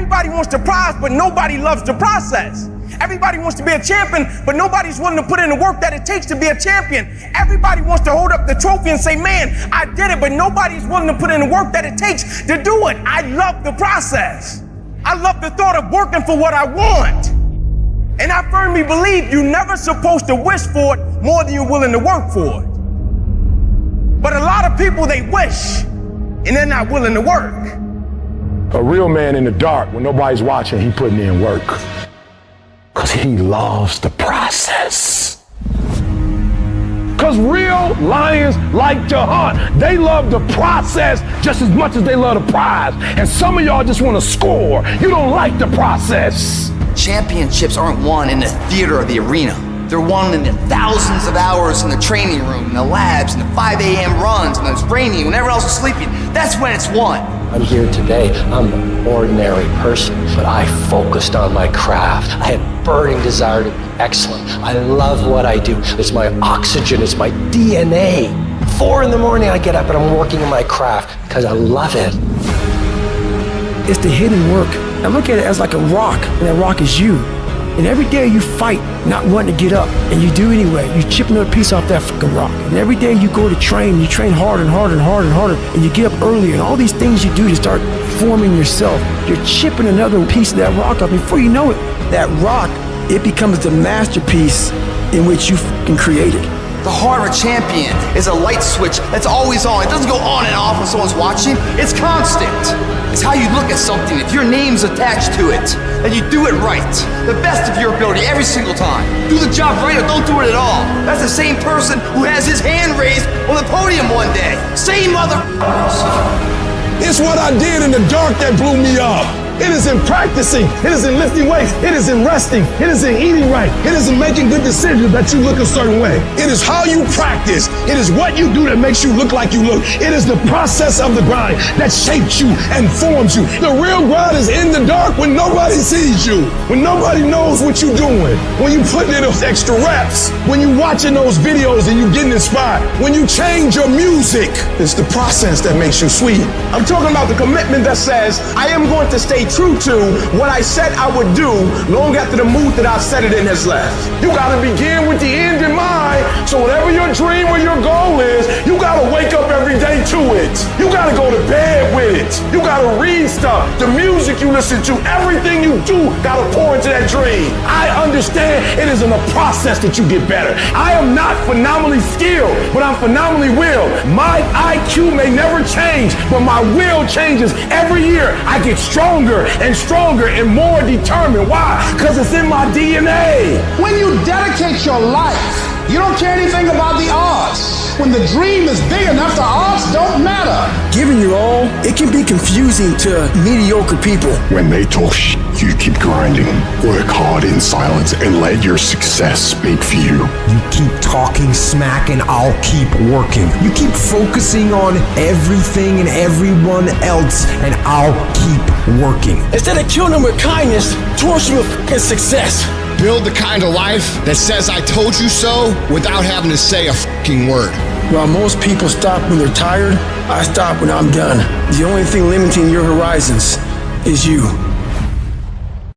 Everybody wants the prize, but nobody loves the process. Everybody wants to be a champion, but nobody's willing to put in the work that it takes to be a champion. Everybody wants to hold up the trophy and say, man, I did it, but nobody's willing to put in the work that it takes to do it. I love the process. I love the thought of working for what I want. And I firmly believe you're never supposed to wish for it more than you're willing to work for it. But a lot of people, they wish, and they're not willing to work. A real man in the dark, when nobody's watching, he putting in work. Because he loves the process. Because real lions like to hunt. They love the process just as much as they love the prize. And some of y'all just want to score. You don't like the process. Championships aren't won in the theater or the arena. They're won in the thousands of hours in the training room, in the labs, in the 5 a.m. runs, when it's raining, when everyone else is sleeping. That's when it's won. I'm here today. I'm an ordinary person, but I focused on my craft. I had burning desire to be excellent. I love what I do. It's my oxygen. It's my DNA. 4 in the morning, I get up and I'm working in my craft because I love it. It's the hidden work. I look at it as like a rock, and that rock is you. And every day you fight not wanting to get up, and you do anyway. You chip another piece off that fucking rock. And every day you go to train, you train harder and harder and harder and harder, and you get up earlier, and all these things you do to start forming yourself. You're chipping another piece of that rock up. Before you know it, that rock, it becomes the masterpiece in which you fucking created. The heart of a champion is a light switch that's always on. It doesn't go on and off when someone's watching. It's constant. It's how you look at something. If your name's attached to it, then you do it right. The best of your ability every single time. Do the job right or don't do it at all. That's the same person who has his hand raised on the podium one day. Same mother. It's what I did in the dark that blew me up. It is in practicing. It is in lifting weights. It is in resting. It is in eating right. It is in making good decisions that you look a certain way. It is how you practice. It is what you do that makes you look like you look. It is the process of the grind that shapes you and forms you. The real grind is in the dark when nobody sees you, when nobody knows what you're doing, when you putting in those extra reps, when you watching those videos and you getting inspired, when you change your music. It's the process that makes you sweet. I'm talking about the commitment that says, I am going to stay true to what I said I would do long after the mood that I've set it in has left. You gotta begin with the end in mind. So whatever your dream or your goal is, you gotta wake up every day to it. You gotta go to bed with it. You gotta read stuff. The music you listen to, everything you do gotta pour into that dream. I understand it is in the process that you get better. I am not phenomenally skilled, but I'm phenomenally willed. My IQ may never change, but my will changes every year. I get stronger and stronger and more determined. Why? Because it's in my DNA. When you dedicate your life, you don't care anything about the odds. When the dream is big enough, the odds don't matter. Giving your all, it can be confusing to mediocre people. When they talk shit, you keep grinding. Work hard in silence and let your success speak for you. You keep talking smack and I'll keep working. You keep focusing on everything and everyone else and I'll keep working. Instead of killing them with kindness, torch them with fucking success. Build the kind of life that says I told you so without having to say a fucking word. While most people stop when they're tired, I stop when I'm done. The only thing limiting your horizons is you.